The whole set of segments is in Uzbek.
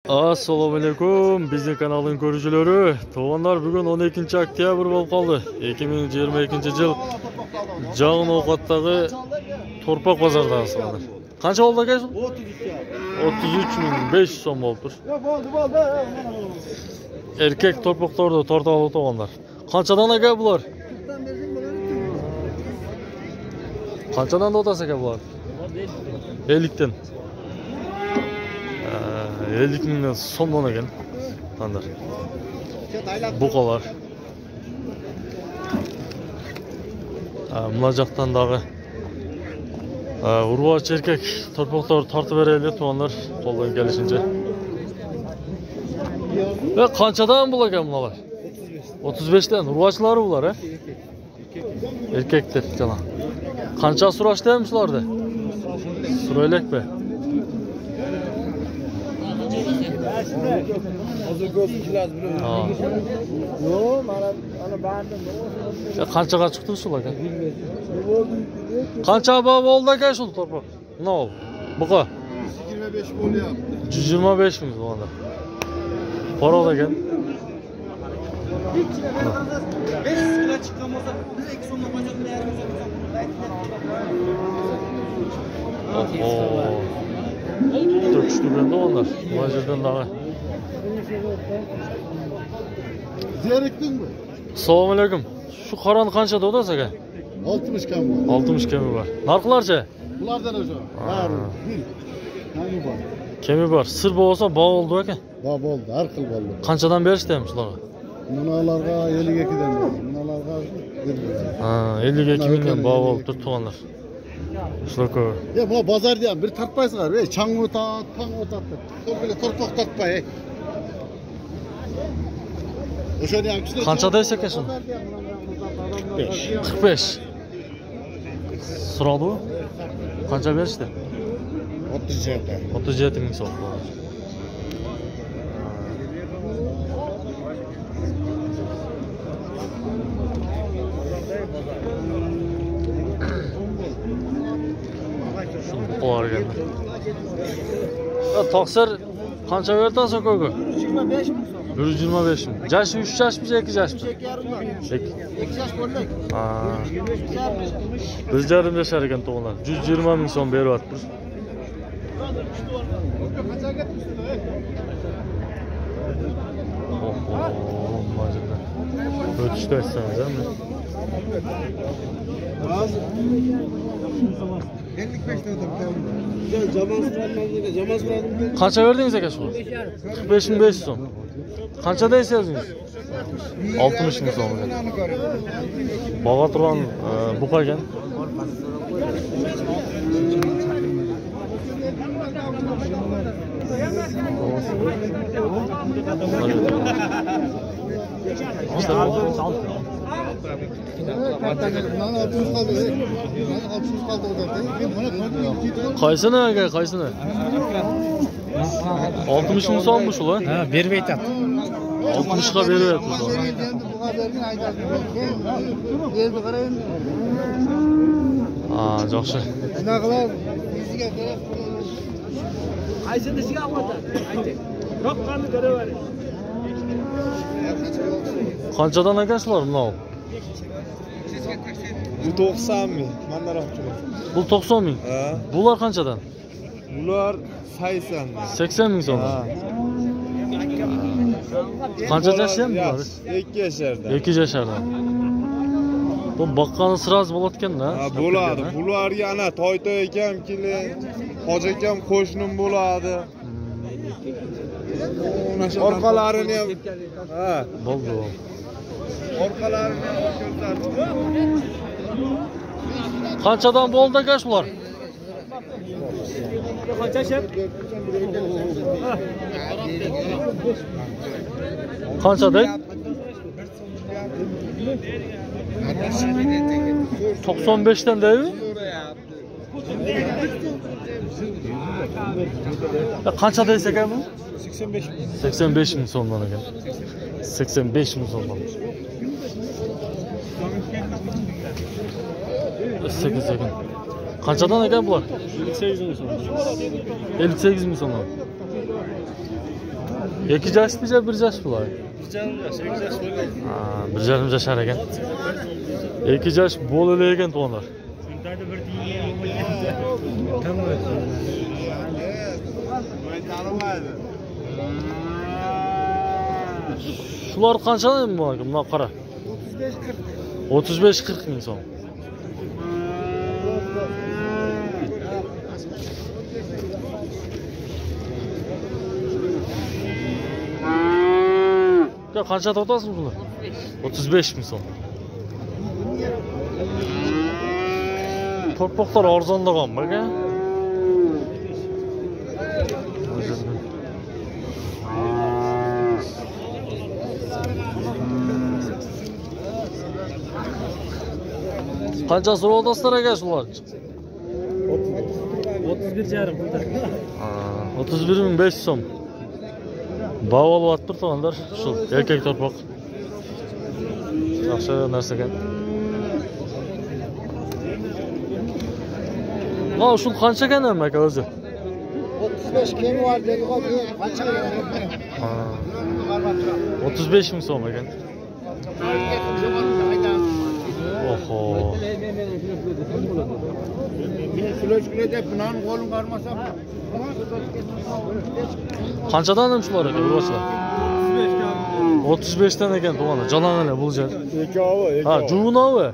Assalomu alaykum, bizning kanalning ko'ruvchilari. To'g'onlar, bugun 12 oktyabr bo'lib qoldi. 2022-yil Jag'in ovqatdagi To'rpoq bozoridasizlar. Qancha oldi aka? 33.500 so'm bo'libdir. Erkak to'rpoqlarda tortali to'g'onlar. Qanchadan aka bular? Qanchadan o'tasiz aka bular? 50 dan. 50 mingdan so'mdan ekan. Qanday? Buqalar. Mulajoqdan dag'i urvoch erkak to'rpoqlar tortib beraylik to'g'onlar qo'ldan kelishincha. Va qanchadan bu ekan bular? 35 dan. Urvochlari bular, ha? Erkakdir jana. Qancha surashdaymi shularda? Suraylikmi? Hozir ko'pchilar bilan. Yo'q, mana bardim. Qanchaga chiqdi shu aka? Qancha bo'ldi aka shu to'rpoq? Nima oldi? Buqa 125 bo'lyapti. 125 ming bo'ldi. Qora ekan. 5 kilo chiqqan bo'lsa 2 so'mdan qo'yib Çok şükür bende onlar. Vajirden daha. Ziyarətdin mi? Assalamu alaikum. Şu karan kança da aka? 60 kam var. 60 kemi var. Narxlarca? Bulardan o'sha. Bari bir. Kami bor. Kemi var. Sır bo'lsa bağ oldu aka. Bağ bo'ldi, har xil bo'ldi. Qanchadan berishdi shularga? Munolarga 52 dan berdi. Munolarga 52 mingdan bağ oldu turtuğanlar. Şularga. Ya bu bozorda ham bir tartpaysizlar, ey, chang o'tat, tong o'tatdi. To'g'ri torpoq tortpay. O'shani ham kuchli. Qanchadaysa aka shuni? 45. So'radi. Qancha berishdi? 37. 37 ming so'm. Olargan. Taqsir qancha bertasan ko'ku? 125 ming so'm. 125 ming. Jashi 3 yoshmi, 2 yoshmi? 2 yosh bo'ldi. Biz jarım yashar ekan to'g'onlar. 120 ming so'm beryapti. Majida. O'tishda aytsangiz ham. 55 dan o'tdim. Jamoz suradim. Qancha verdingiz aka shu? 45.500 so'm. Qancha deysiz? 60 ming so'm. Baga turgan buqa ekan. Qaysini aka, qaysini? 60 ming so'mmi shu lan? Ha, berib aytadi. 60 ga beryapti. Yaxshi. Bunaqalar Qaysi dishiga oladi? Ayting. Roqqani ko'ravering. Qanchadan aka shular buni? Bu 90 ming. Mendan olib. Bu 90 ming. Ha. Bular qanchadan? Bular 80 ming. 80 ming so'm. Qancha yashayapti bular? 2 yasharda. 2 yashardan. Bu baqqani sirasi bo'layotgan-da. Ha, bo'ladi. Bularga ana toy-toy akam kelin, hoji akam qo'shnim bo'ladi. Orqalarini ham ha, Bo'ldi. orqalarini ham ko'rsatib. Qanchadan bo'ldi aka shular? Qancha shep? Qanchada? 95 dan deymi? Qancha deysiz aka bu? 85 ming. 85 ming so'mdan ekan. 85 ming so'mdan. 8 ekan. Qanchadan ekan bular? 58 ming so'm. 58 ming so'm. 2 yaşmı ya 1 yaş bular? 1,5 yaşar ekan. 2 yaş bo'lib ekan to'g'anlar. Shular qanchadan bu aka? Buna qara. 35-40 ming so'm. Ya qancha to'tasizmi buni? 35 ming so'm. Torpoqlar arzonlagan aka. Qancha so'rovdasizlar aka shular? 31,500 so'm. Bavol vattir to'g'anlar, shu erkak torpoq. Yaxshi narsa ekan. Mana shu qancha ekan aka o'zi? 35 kemi var dedi. Qancha? 35 ming so'm ekan. Oho. Qanchadan shular ekan urg'ochlar? 35 dan ekan to'g'ana. Jalang'ana bo'ljar. Ha, Junovi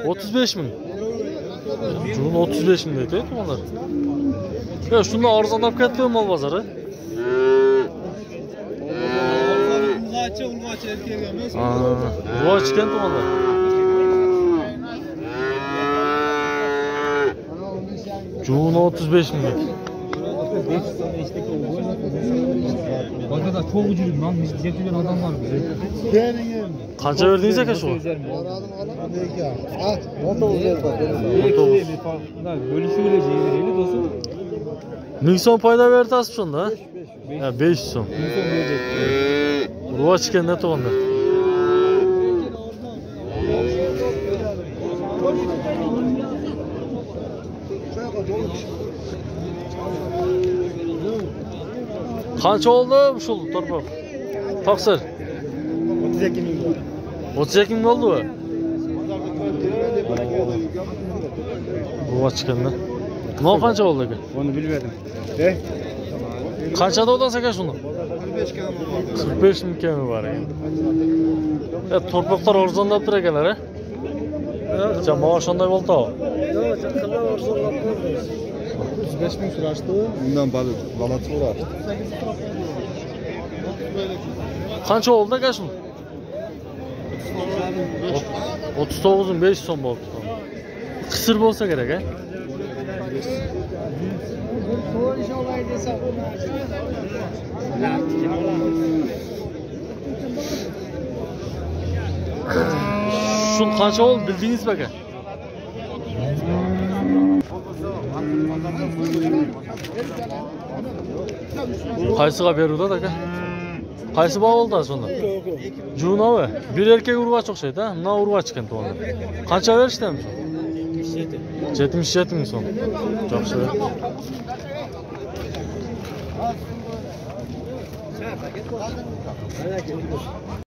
35 ming. Jun 35 ming deydi to'g'anlar. Ya shunda arzonlab ketdi mol bozori. Urg'ochi erkak emas. Urg'och ekan to'g'anlar. Jun 35 ming. Orada çok ucuz lan. Biz diyecekler adam var bize. Qancha verdingiz aka shu? Ha, 19 verdi. Bölüşüvereceği vereli dostum. 1000 so'm foyda berasiz shunda? Ha, 500 so'm. Urg'och ekan to'g'anlar. Qancha oldi shu torpoq? Taqsir. 32 ming. 32 ming oldi bu. Bu chiqindi. Nima qancha oldi aka? Onu bilmedim. Qanchada o'tasiz aka shuni? 45 ming kami bor ekan. Ya torpoqlar arzonlab tur ekanlar, a? Ja, maosh shunday bo'ldi. Yo'q, qilib arzonlab qo'ydi. 35 ming so'rashdi. Undan baland so'rashdi. Qancha oldi aka shuni? 39,500 so'm bo'ldi. Qisir bo'lsa kerak, a? Shun qancha oldi bildingizmi aka? Qaysiga beruvdi aka? Qaysi bog'olda shunda? Junovi. Bir erkak urg'och o'xshaydi, ha? Mana urg'och ekan to'g'ri. Qancha berishdimi? 77 ming so'm. Yaxshi.